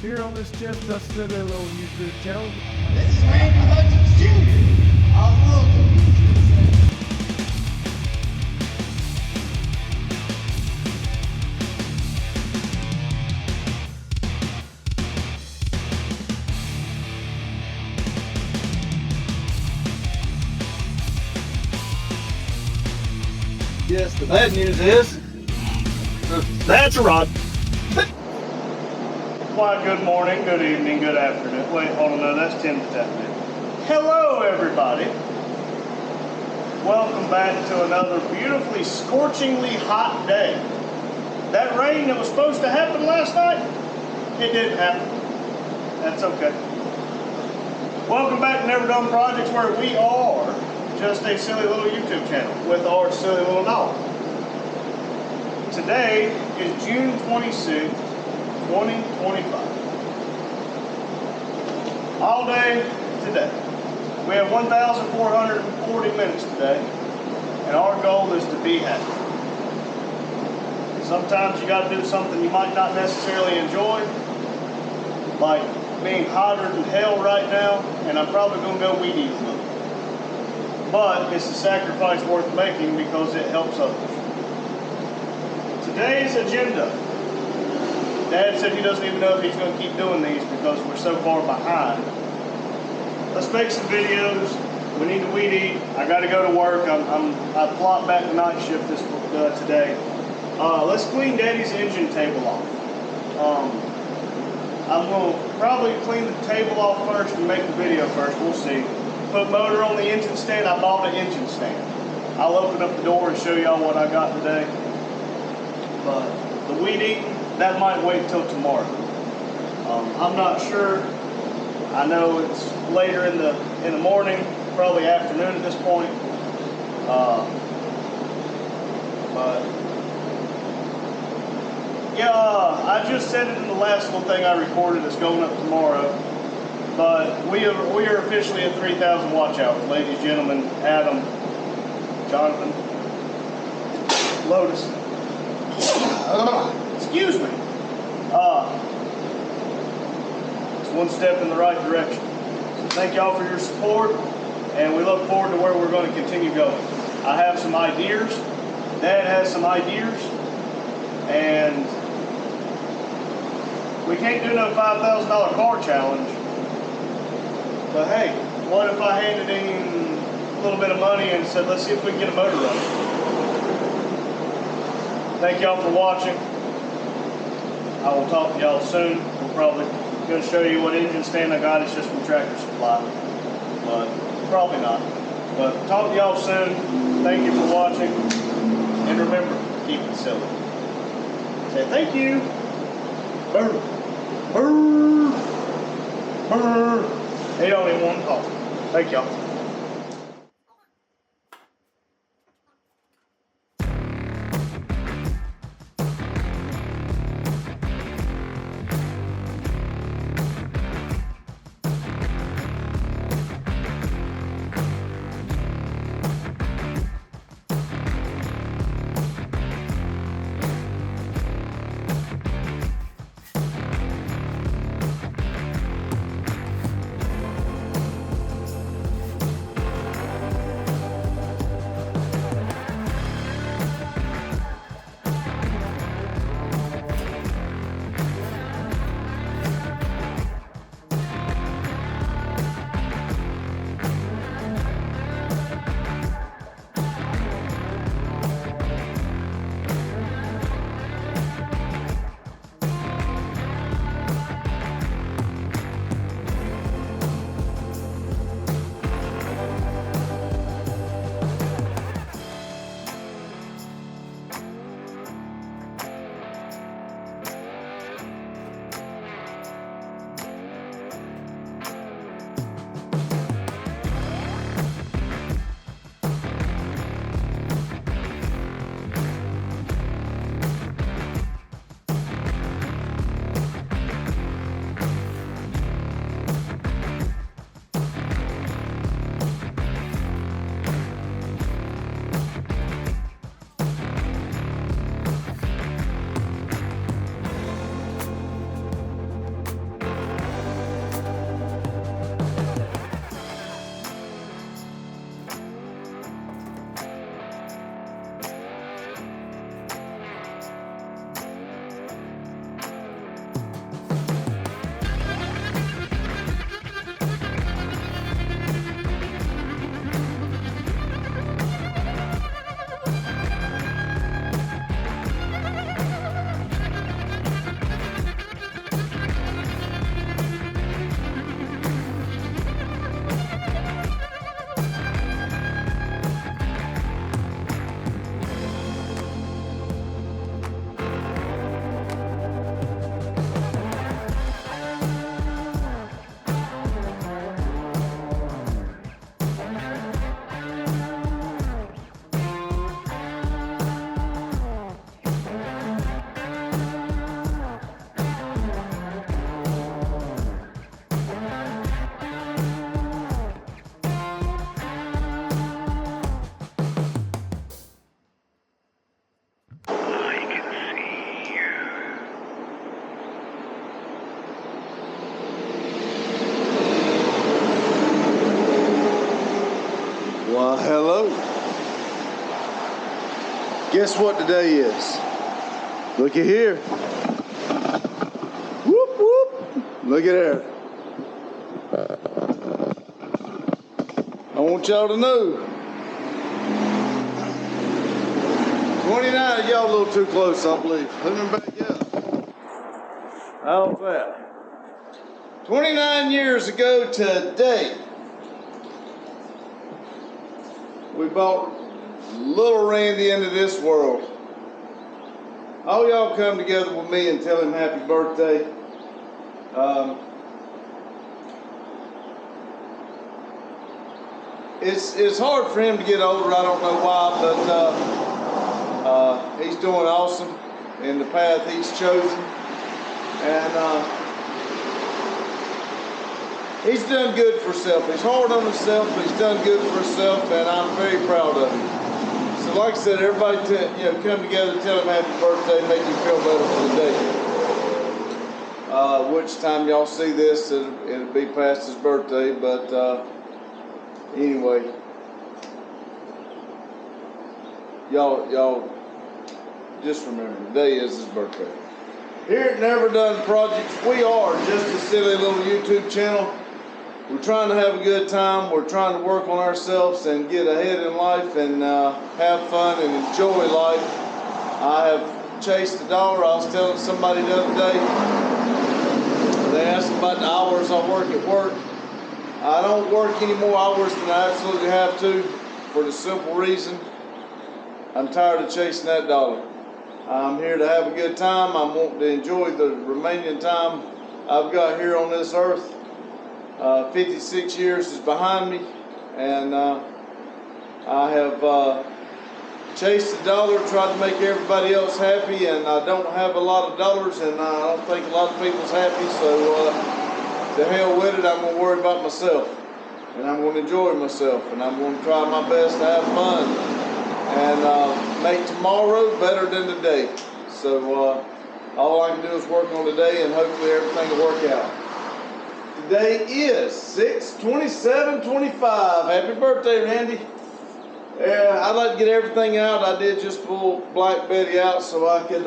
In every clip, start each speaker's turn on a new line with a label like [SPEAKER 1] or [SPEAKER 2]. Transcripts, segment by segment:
[SPEAKER 1] here on this Just a Silly Little YouTube channel.
[SPEAKER 2] This is Randy Hutchins Jr. I love the
[SPEAKER 3] Yes, the bad news is that's a rod.
[SPEAKER 4] Why, good morning, good evening, good afternoon. Wait, hold on, no, that's 10 to 10. Hello, everybody. Welcome back to another beautifully, scorchingly hot day. That rain that was supposed to happen last night, it didn't happen. That's okay. Welcome back to Never Done Projects, where we are just a silly little YouTube channel with our silly little knowledge. Today is June 26th, 2025. All day today. We have 1,440 minutes today, and our goal is to be happy. Sometimes you got to do something you might not necessarily enjoy, like being hotter than hell right now, and I'm probably going to go weed eat a little. But it's a sacrifice worth making because it helps others. Today's agenda. Dad said he doesn't even know if he's going to keep doing these because we're so far behind. Let's make some videos. We need to weed eat. I got to go to work. I plopped back the night shift today. Let's clean Daddy's engine table off. I'm going to probably clean the table off first and make the video first. We'll see. Put motor on the engine stand. I bought an engine stand. I'll open up the door and show y'all what I got today. But the weed eating, that might wait till tomorrow. I'm not sure. I know it's later in the morning, probably afternoon at this point. But yeah, I just said it in the last little thing I recorded. It's going up tomorrow. But we are officially at 3,000 watch hours, ladies, gentlemen, Adam, Jonathan, Lotus. Excuse me. It's one step in the right direction. So thank y'all for your support, and we look forward to where we're going to continue going. I have some ideas. Dad has some ideas, and we can't do no $5,000 car challenge. But hey, what if I handed him a little bit of money and said, let's see if we can get a motor running? Thank y'all for watching. I will talk to y'all soon. We're probably going to show you what engine stand I got. It's just from Tractor Supply. But probably not. But talk to y'all soon. Thank you for watching. And remember, keep it silly. Say thank you. Brr. Brr. Brr. They don't even want to talk. Thank y'all.
[SPEAKER 5] Hello. Guess what today is? Looky here. Whoop, whoop. Look at there. I want y'all to know. 29, y'all a little too close, I believe. Let me back up. How's that? 29 years ago today, we brought little Randy into this world. All y'all come together with me and tell him happy birthday. It's hard for him to get older. I don't know why, but he's doing awesome in the path he's chosen, and he's done good for himself. He's hard on himself, but he's done good for himself, and I'm very proud of him. So like I said, everybody come together, tell him happy birthday, make him feel better for the day. Which time y'all see this, it'll be past his birthday, but anyway, y'all just remember, today is his birthday. Here at Never Done Projects, we are just a silly little YouTube channel. We're trying to have a good time. We're trying to work on ourselves and get ahead in life and have fun and enjoy life. I have chased a dollar. I was telling somebody the other day, they asked about the hours I work at work. I don't work any more hours than I absolutely have to, for the simple reason I'm tired of chasing that dollar. I'm here to have a good time. I want to enjoy the remaining time I've got here on this earth. 56 years is behind me, and I have chased the dollar, tried to make everybody else happy, and I don't have a lot of dollars, and I don't think a lot of people's happy, so to hell with it. I'm going to worry about myself, and I'm going to enjoy myself, and I'm going to try my best to have fun and make tomorrow better than today. So all I can do is work on today, and hopefully everything will work out. Today is 6/27/25. Happy birthday, Randy. Yeah, I'd like to get everything out. I did just pull Black Betty out so I could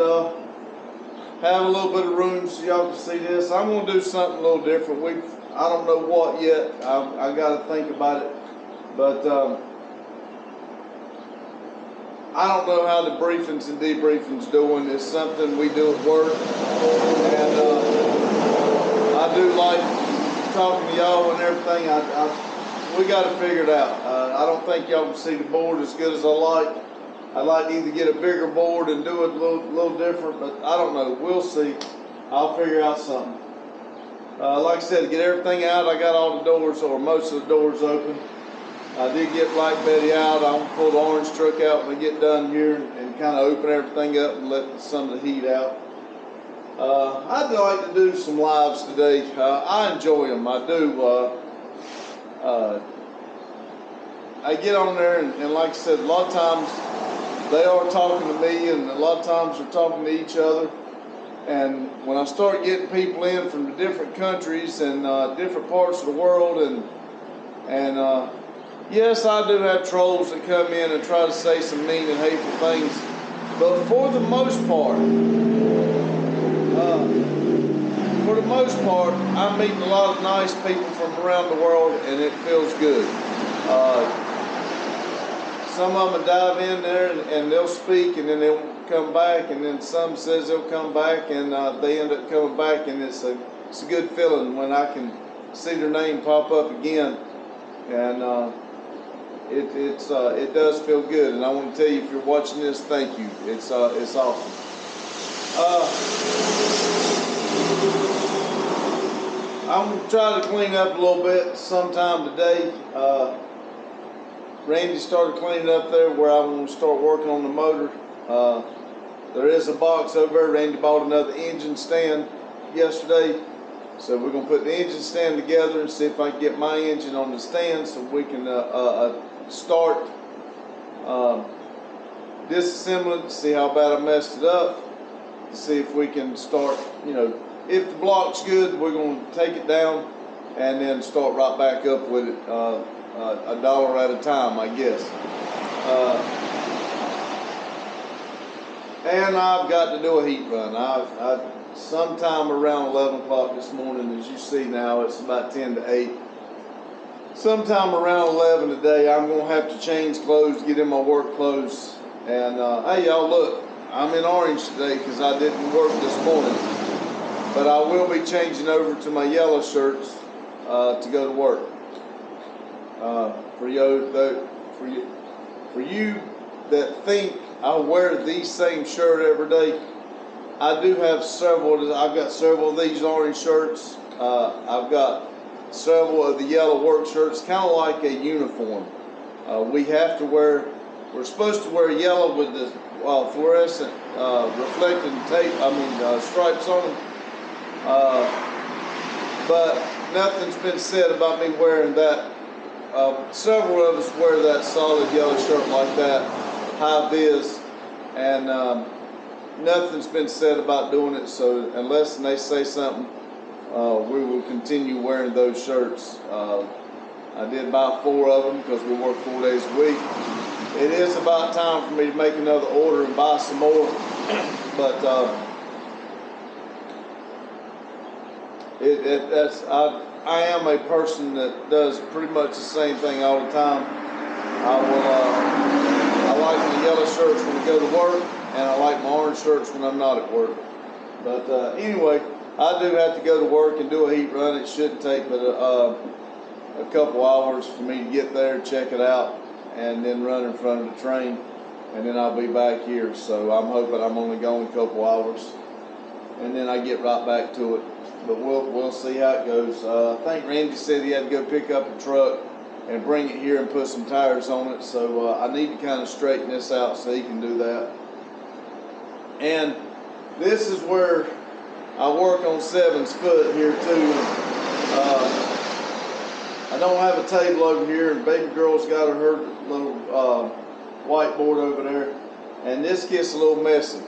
[SPEAKER 5] have a little bit of room so y'all can see this. I'm going to do something a little different. I don't know what yet. I got to think about it. But I don't know how the briefings and debriefings doing. It's something we do at work. And I do like talking to y'all and everything. We got to figure it out. I don't think y'all can see the board as good as I like. I'd like to either get a bigger board and do it a little different, but I don't know. We'll see. I'll figure out something. Like I said, to get everything out, I got all the doors, or most of the doors open. I did get Black Betty out. I'm going to pull the orange truck out when we get done here and kind of open everything up and let some of the heat out. I'd like to do some lives today. I enjoy them. I do. I get on there and like I said, a lot of times they are talking to me, and a lot of times they're talking to each other. And when I start getting people in from the different countries and different parts of the world, and yes, I do have trolls that come in and try to say some mean and hateful things, but for the most part, I'm meeting a lot of nice people from around the world, and it feels good. Some of them dive in there and they'll speak, and then they'll come back, and then some says they'll come back, and they end up coming back, and it's a good feeling when I can see their name pop up again, and it does feel good. And I want to tell you, if you're watching this, thank you. It's awesome. I'm going to try to clean up a little bit sometime today. Randy started cleaning up there where I'm going to start working on the motor. There is a box over there. Randy bought another engine stand yesterday. So we're going to put the engine stand together and see if I can get my engine on the stand so we can start disassembling it, see how bad I messed it up, see if we can start, if the block's good, we're going to take it down and then start right back up with it $1 at a time, I guess. And I've got to do a heat run. I sometime around 11 o'clock this morning, as you see now, it's about 10 to 8. Sometime around 11 today, I'm going to have to change clothes, get in my work clothes. And hey, y'all, look, I'm in orange today because I didn't work this morning. But I will be changing over to my yellow shirts to go to work. For you that think I wear the same shirt every day, I do have several. I've got several of these orange shirts. I've got several of the yellow work shirts, kind of like a uniform. We have to wear. We're supposed to wear yellow with the fluorescent reflecting tape. Stripes on them. But nothing's been said about me wearing that. Several of us wear that solid yellow shirt like that, high vis, and nothing's been said about doing it. So unless they say something, we will continue wearing those shirts. I did buy 4 of them because we work 4 days a week. It is about time for me to make another order and buy some more, but I am a person that does pretty much the same thing all the time. I like my yellow shirts when I go to work, and I like my orange shirts when I'm not at work. But anyway, I do have to go to work and do a heat run. It shouldn't take but a couple hours for me to get there, check it out, and then run in front of the train, and then I'll be back here. So I'm hoping I'm only going a couple hours, and then I get right back to it. But we'll see how it goes. I think Randy said he had to go pick up a truck and bring it here and put some tires on it. So I need to kind of straighten this out so he can do that. And this is where I work on 7's foot here too. I don't have a table over here, and baby girl's got her little whiteboard over there, and this gets a little messy.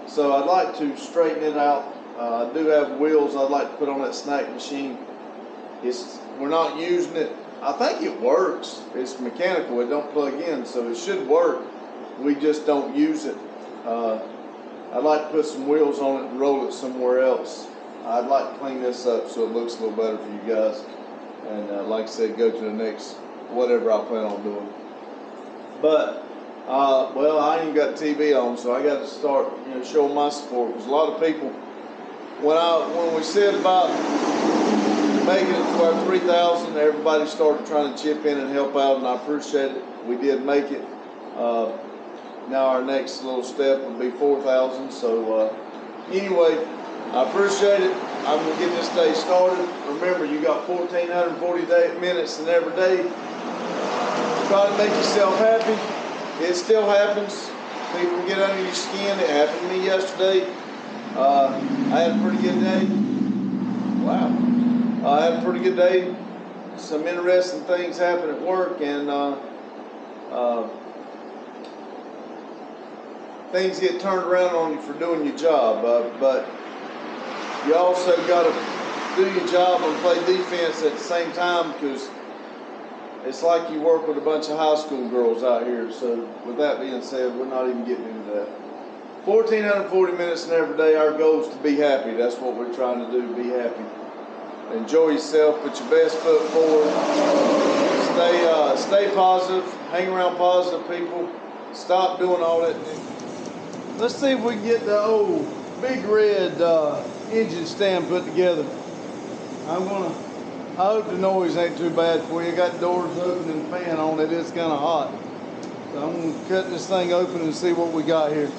[SPEAKER 5] So I'd like to straighten it out. I do have wheels I'd like to put on that snack machine. We're not using it. I think it works. It's mechanical. It don't plug in, so it should work. We just don't use it. I'd like to put some wheels on it and roll it somewhere else. I'd like to clean this up so it looks a little better for you guys. And like I said, go to the next whatever I plan on doing. But well, I ain't got TV on, so I got to start, showing my support. Because a lot of people, when we said about making it to our 3,000, everybody started trying to chip in and help out, and I appreciate it. We did make it. Now our next little step would be 4,000. So anyway, I appreciate it. I'm going to get this day started. Remember, you got 1,440 minutes in every day. Try to make yourself happy. It still happens. People get under your skin. It happened to me yesterday. I had a pretty good day. Wow. I had a pretty good day. Some interesting things happen at work, and things get turned around on you for doing your job. But you also got to do your job and play defense at the same time, because it's like you work with a bunch of high school girls out here. So with that being said, we're not even getting into that. 1,440 minutes in every day. Our goal is to be happy. That's what we're trying to do, be happy. Enjoy yourself. Put your best foot forward. Stay positive. Hang around positive people. Stop doing all that. Let's see if we can get the old big red engine stand put together. I hope the noise ain't too bad for you. I got doors open and fan on it. It's kind of hot. So I'm going to cut this thing open and see what we got here.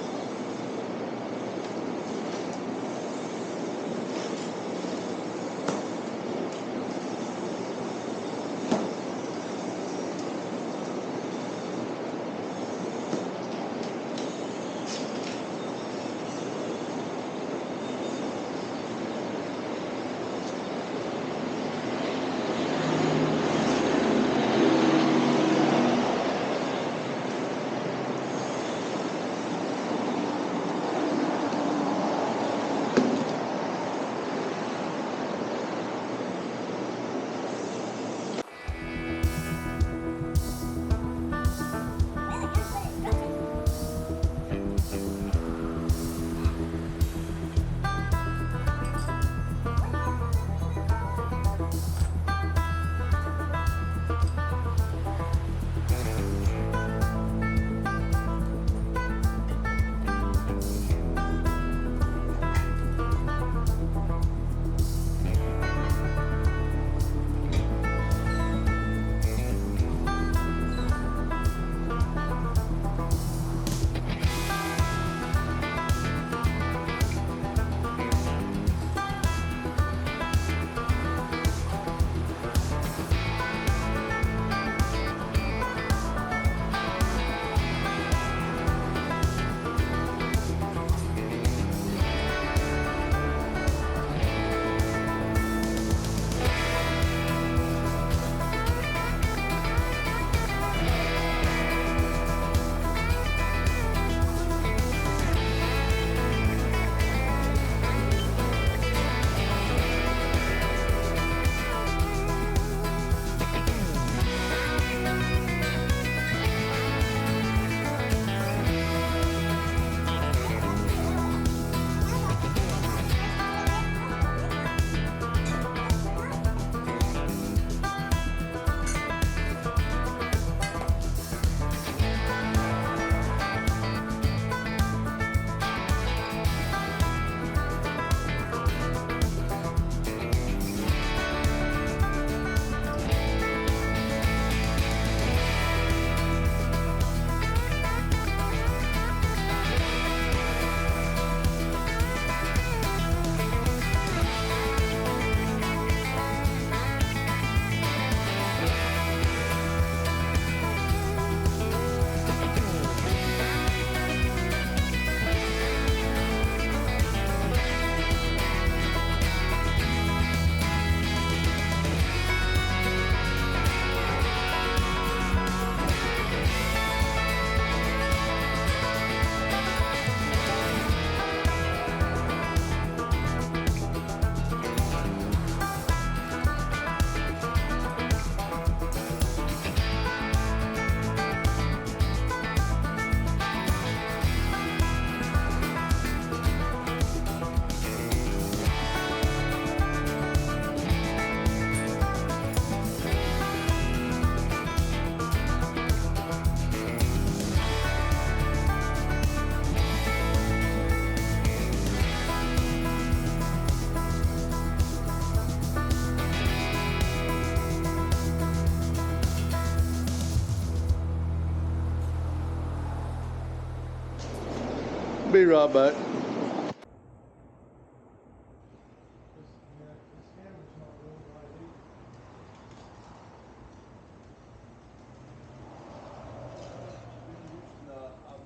[SPEAKER 5] be right back. I've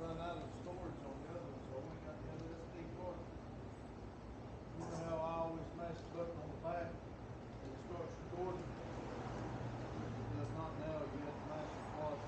[SPEAKER 5] run out of storage on the other one, so I went and got the other SD card. You know how I always smash the button on the back and it starts recording? It does not now, you have to mash it twice.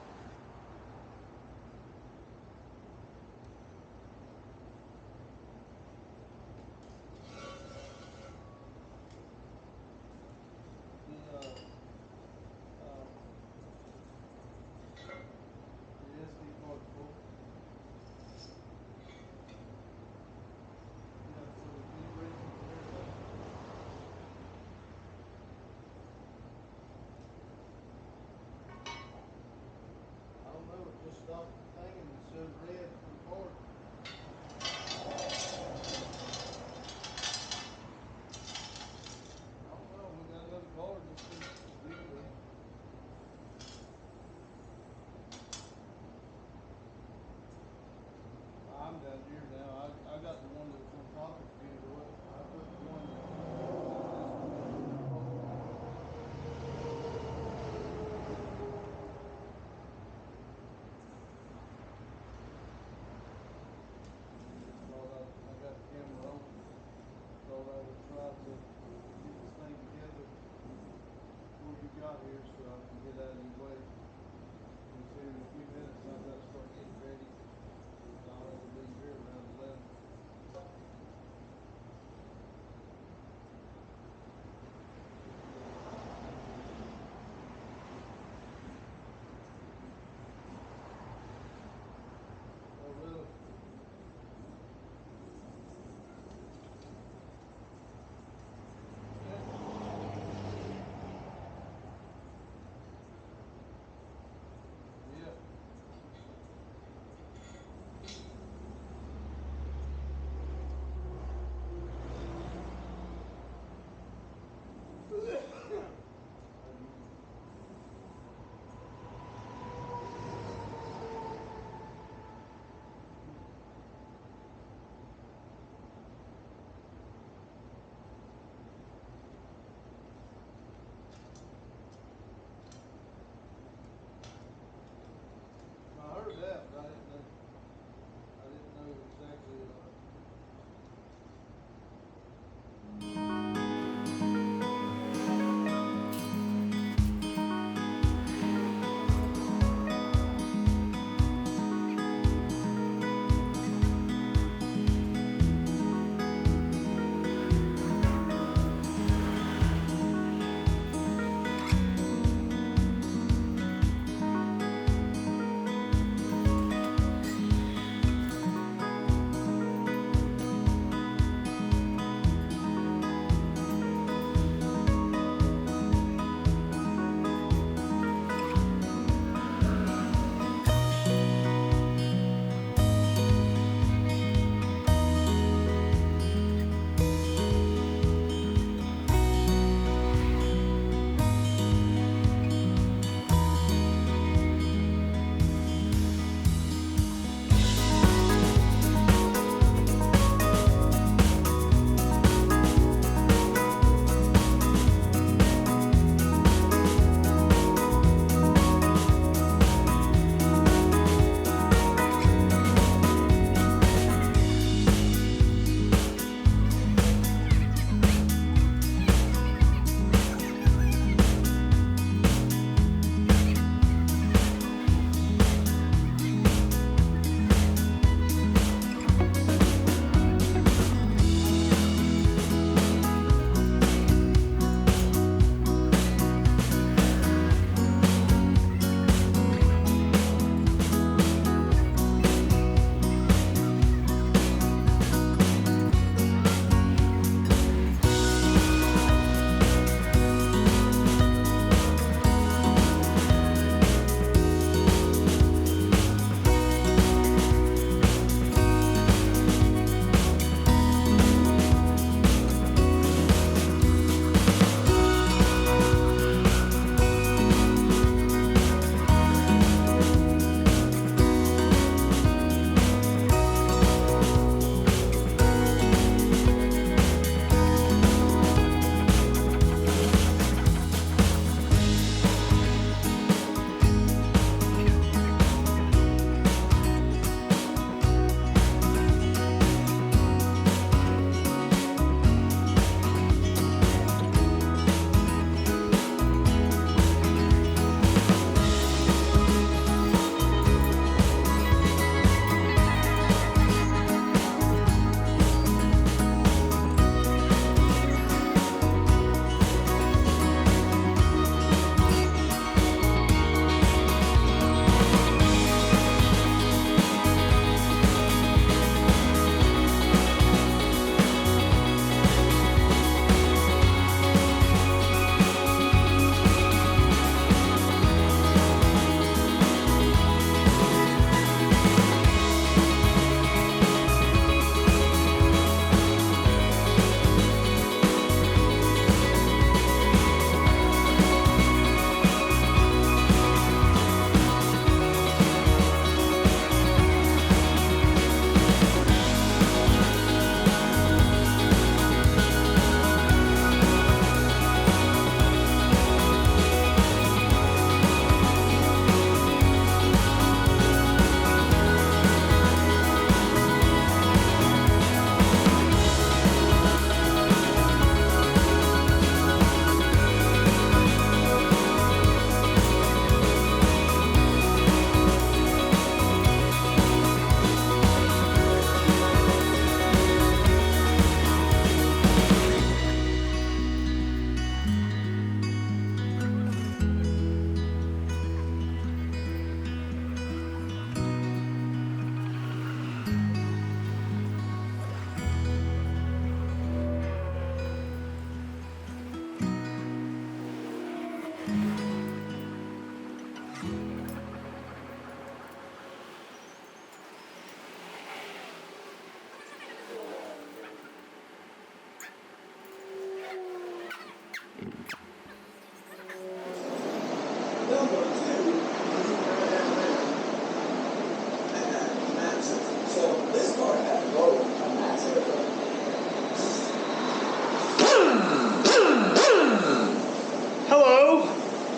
[SPEAKER 4] Hello,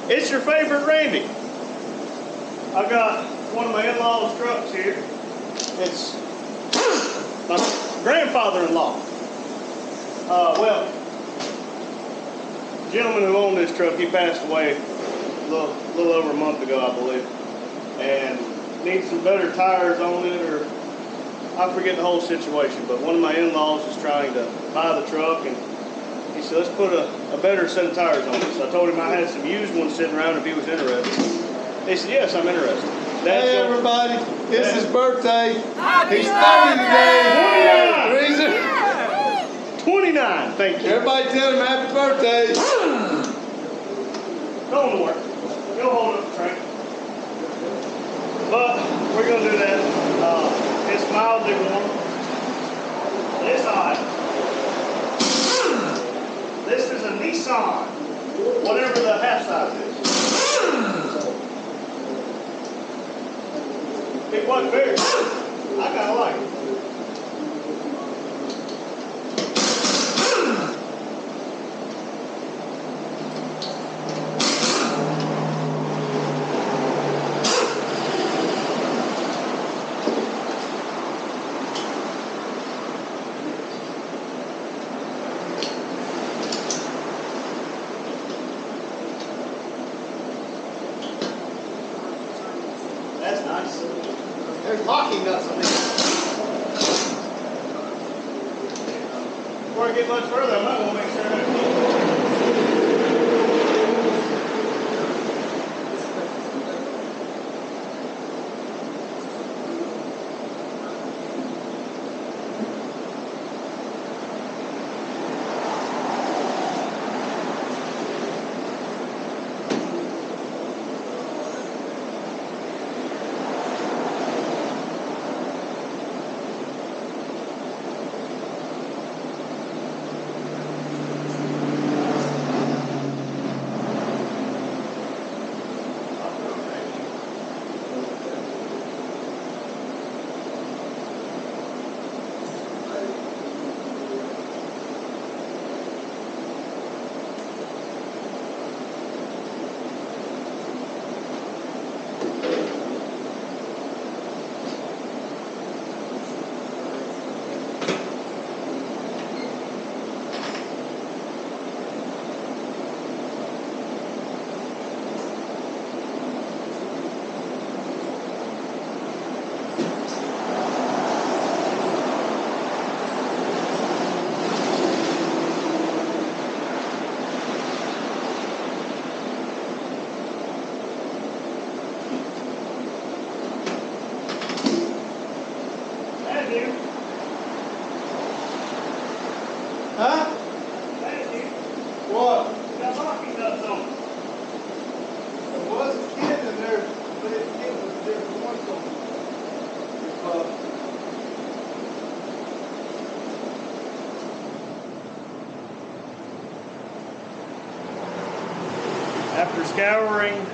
[SPEAKER 4] it's your favorite Randy. I got one of my in-laws' trucks here. It's my grandfather-in-law. Well, the gentleman who owned this truck, he passed away a little over a month ago, I believe. And needs some better tires on it, or I forget the whole situation, but one of my in-laws is trying to buy the truck, and he said, let's put a better set of tires on it. So I told him I had some used ones sitting around if he was interested. He said, yes, I'm interested.
[SPEAKER 5] Hey everybody, it's his birthday. He's 30 today.
[SPEAKER 4] 29, thank you.
[SPEAKER 5] Everybody tell him happy birthday.
[SPEAKER 4] Going to work. Go hold up the train. But we're going to do that. It's mildly warm. This hot. This is a Nissan. Whatever the half size is. Big one bear. I kind of like it. That's nice. There's locking nuts on these. Before I get much further, I might want to make sure that
[SPEAKER 5] Huh? What?
[SPEAKER 4] got locking nuts on it.
[SPEAKER 5] There was a kid in there, but it was different one from
[SPEAKER 4] After scouring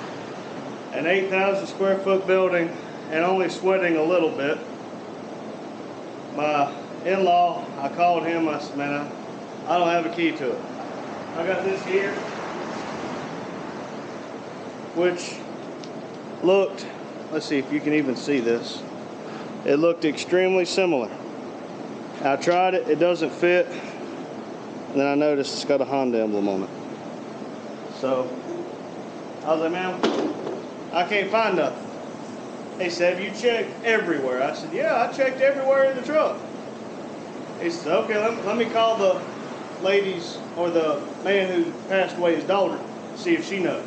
[SPEAKER 4] an 8,000 square foot building and only sweating a little bit, my in-law, I called him, I said, man, I don't have a key to it. I got this here, which looked, let's see if you can even see this. It looked extremely similar. I tried it, it doesn't fit. And then I noticed it's got a Honda emblem on it. So I was like, man, I can't find nothing. He said, have you checked everywhere? I said, yeah, I checked everywhere in the truck. He said, okay, let me call the ladies or the man who passed away, his daughter, see if she knows.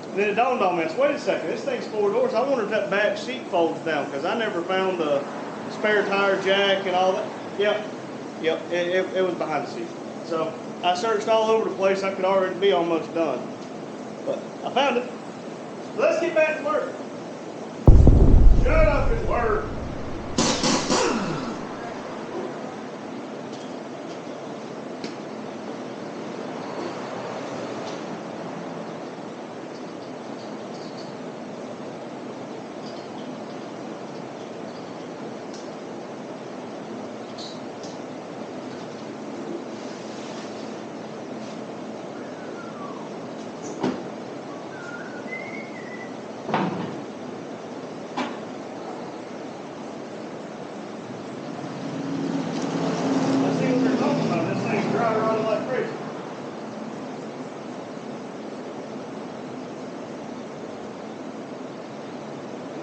[SPEAKER 4] And then it dawned on me, I said, wait a second, this thing's 4 doors. I wonder if that back seat folds down, because I never found the spare tire jack and all that. Yep, it was behind the seat. So I searched all over the place. I could already be almost done. But I found it. So let's get back to work. Shut up and work.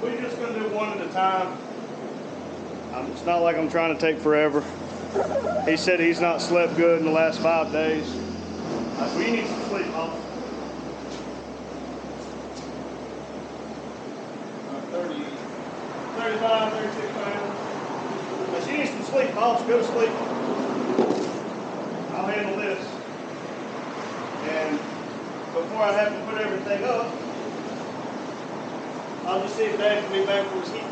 [SPEAKER 4] we're just gonna do one at a time. It's not like I'm trying to take forever. He said he's not slept good in the last 5 days. I said, well, you need some sleep, Pop. 30, 35, 36 pounds. I said, you need some sleep, Pops. Go to sleep. I'll handle this. And before I have to put everything up, I'll just see if Dad can be back for his heat.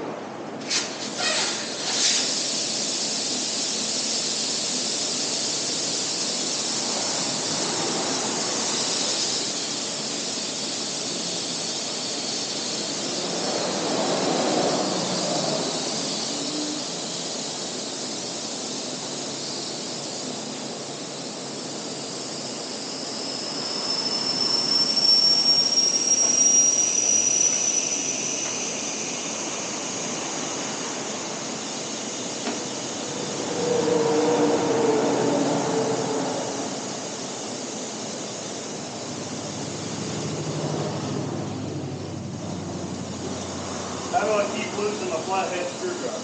[SPEAKER 4] How do I keep losing my flathead screwdriver?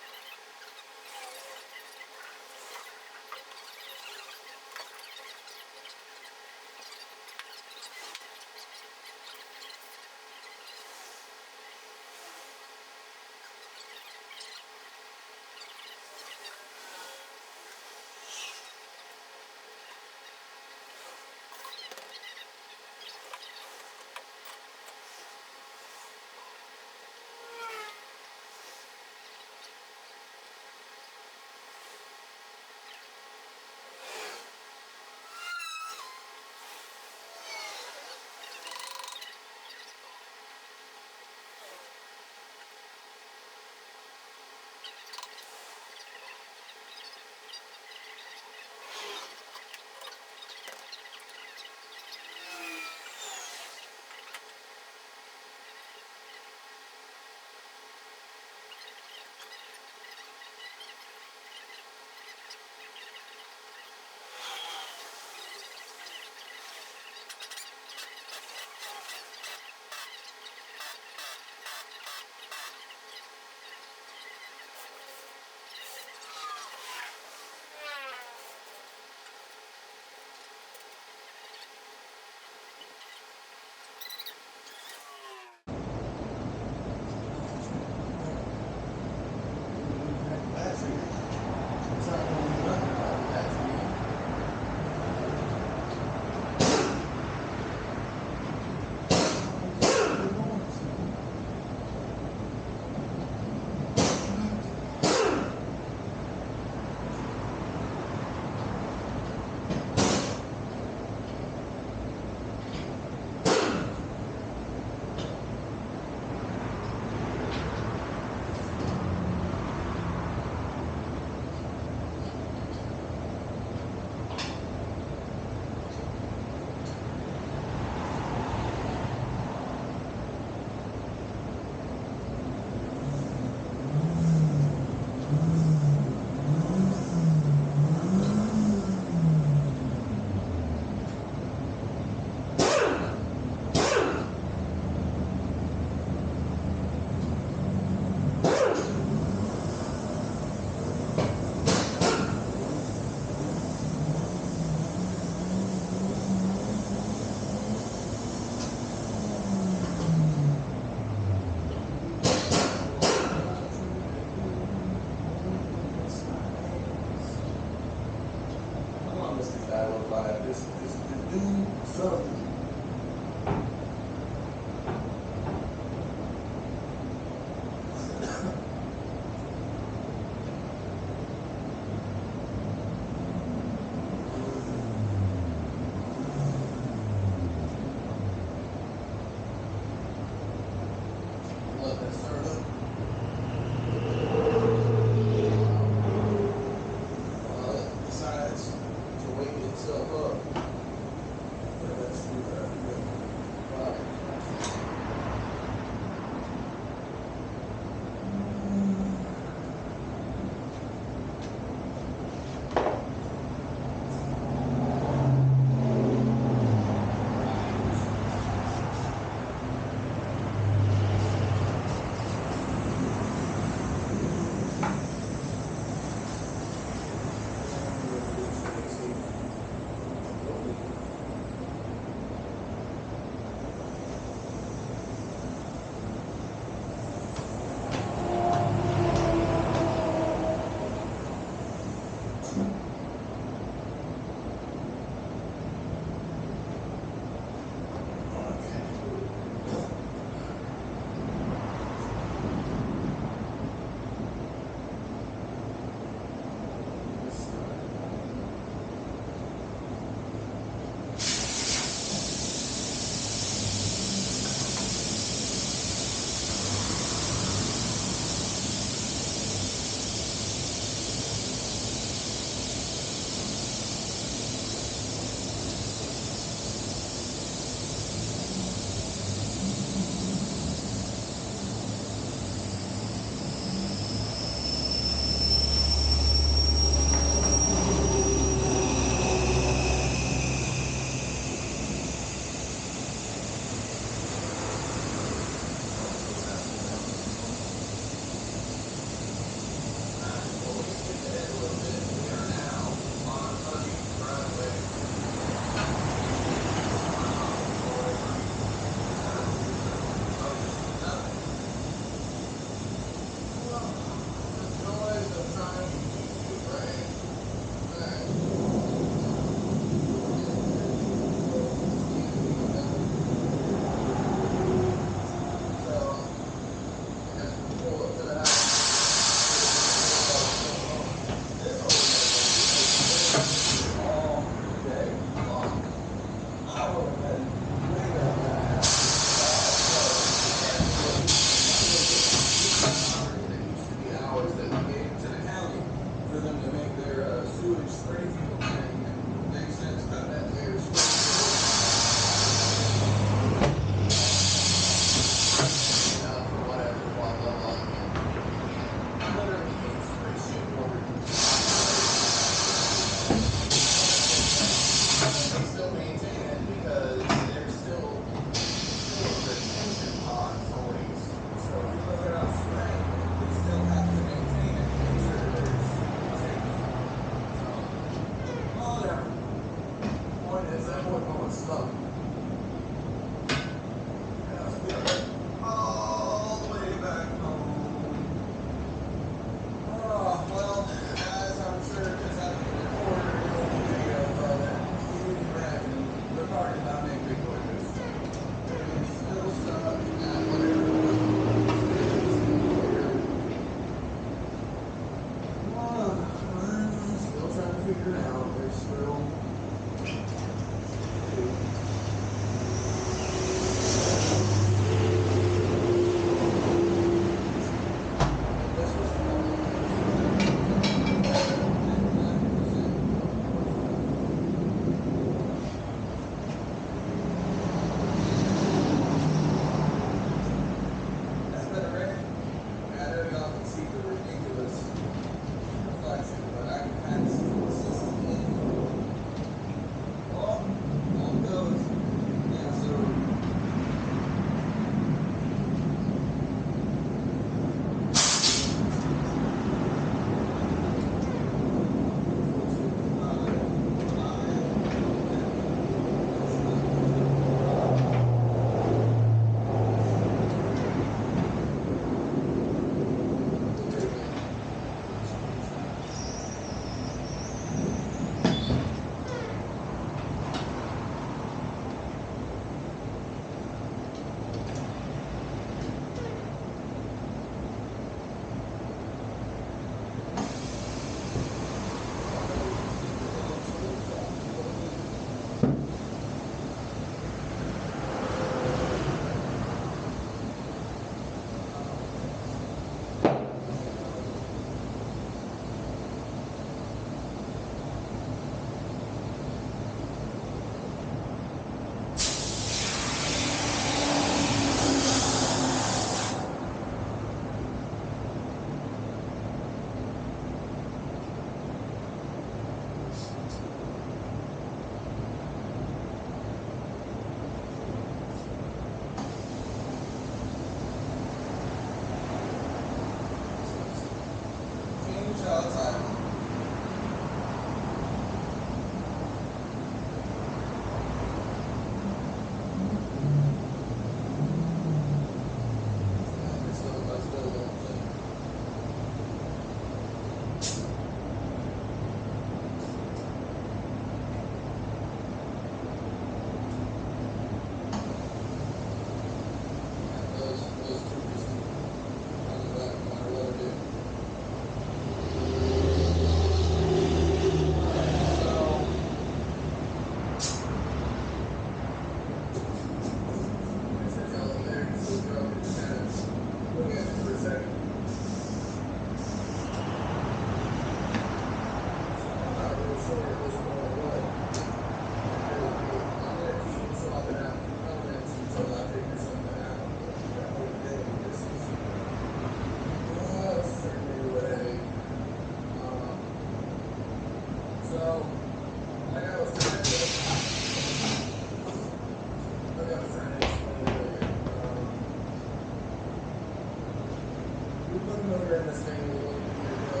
[SPEAKER 6] motor in this thing a little bit ago.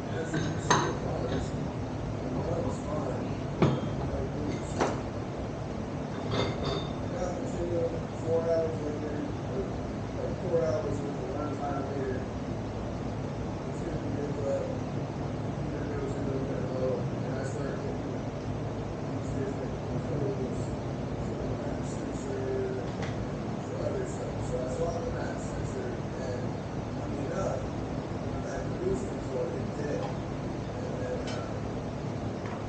[SPEAKER 6] And as you can see, the cars, that was fine. Like boots. Got continuing 4 hours later, or like 4 hours with the runtime later. It's gonna be the computer goes into a bit low, and I start getting these different codes for the map sensor, for other stuff. So I swap the map sensor, and funny enough, went back to boosting, so I did today. And then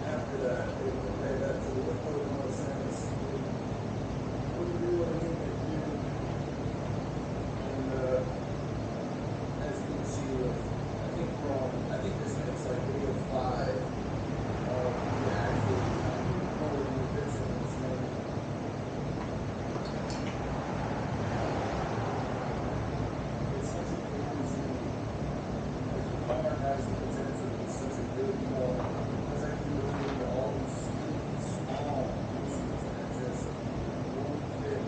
[SPEAKER 6] after that, it went right back to the Pokemon Center. We'll do what I need to do. And as you can see, with I think this makes like video 5 of the actual whole new bits of this thing. It's such a cool zoom. Like the car has the potential to be such a good car. Because I can look into all these small issues that just won't fix.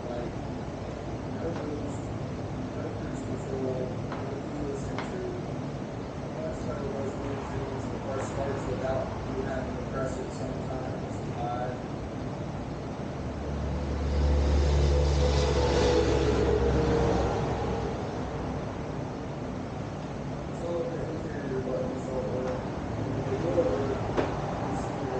[SPEAKER 6] Like no boost, no cruise control, no keyless entry. That's kind of those weird things. The car starts without you having to press it sometimes. Some of the interior buttons don't work. They will work. You see the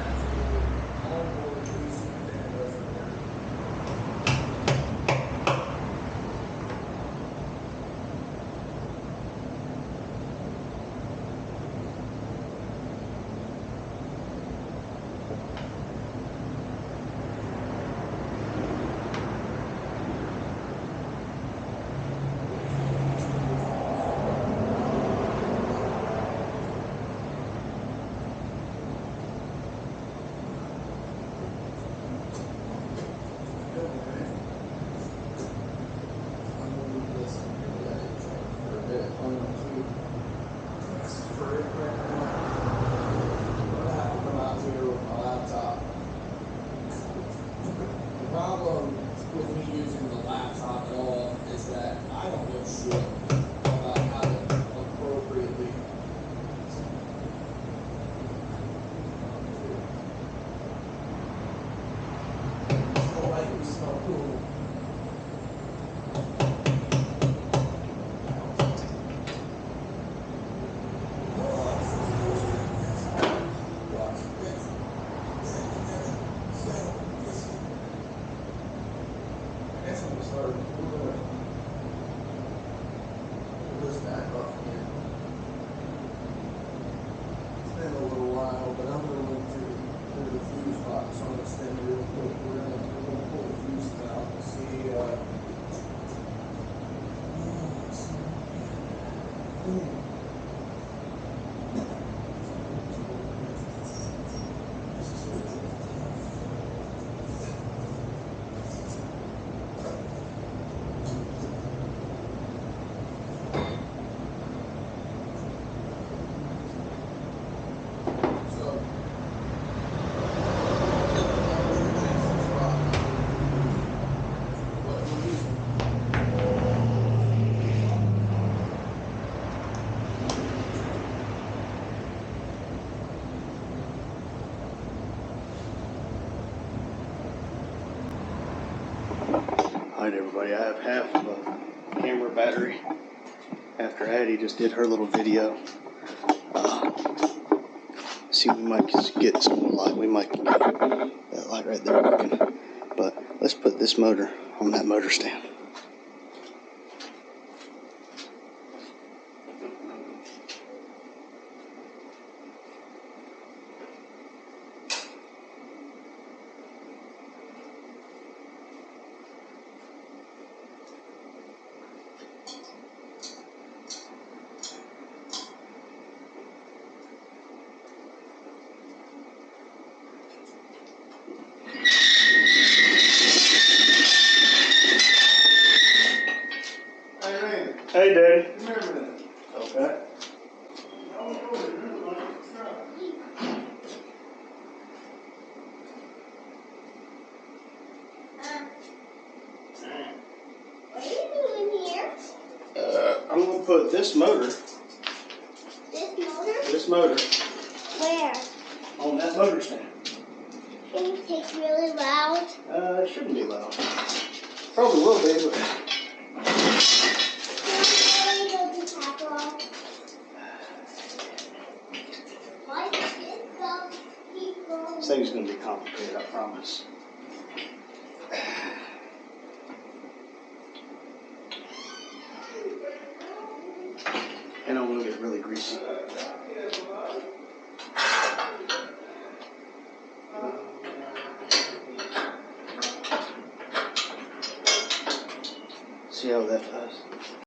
[SPEAKER 6] actual onboard AC fan doesn't work. The problem with me using the laptop at all is that I don't know shit about how to appropriately. Oh, like we smell cool. I guess I'm gonna start pull this back up again. It's been a little while, but I'm gonna look through the fuse box on this thing real quick. We're gonna pull the fuses out and see. So. What we're using.
[SPEAKER 4] Alright everybody, I have half of a camera battery after Addie just did her little video. See, we might just get some more light. We might get that light right there working. But let's put this motor on that motor stand.
[SPEAKER 5] Hey, Randy,
[SPEAKER 4] Hey, Daddy.
[SPEAKER 5] come here a minute.
[SPEAKER 4] Okay. put this motor,
[SPEAKER 2] This motor? Where?
[SPEAKER 4] on that motor stand.
[SPEAKER 2] Can you take really loud?
[SPEAKER 4] It shouldn't be loud. Probably will be, but this thing's gonna be complicated, I promise. And I'm gonna get really greasy. See how that does.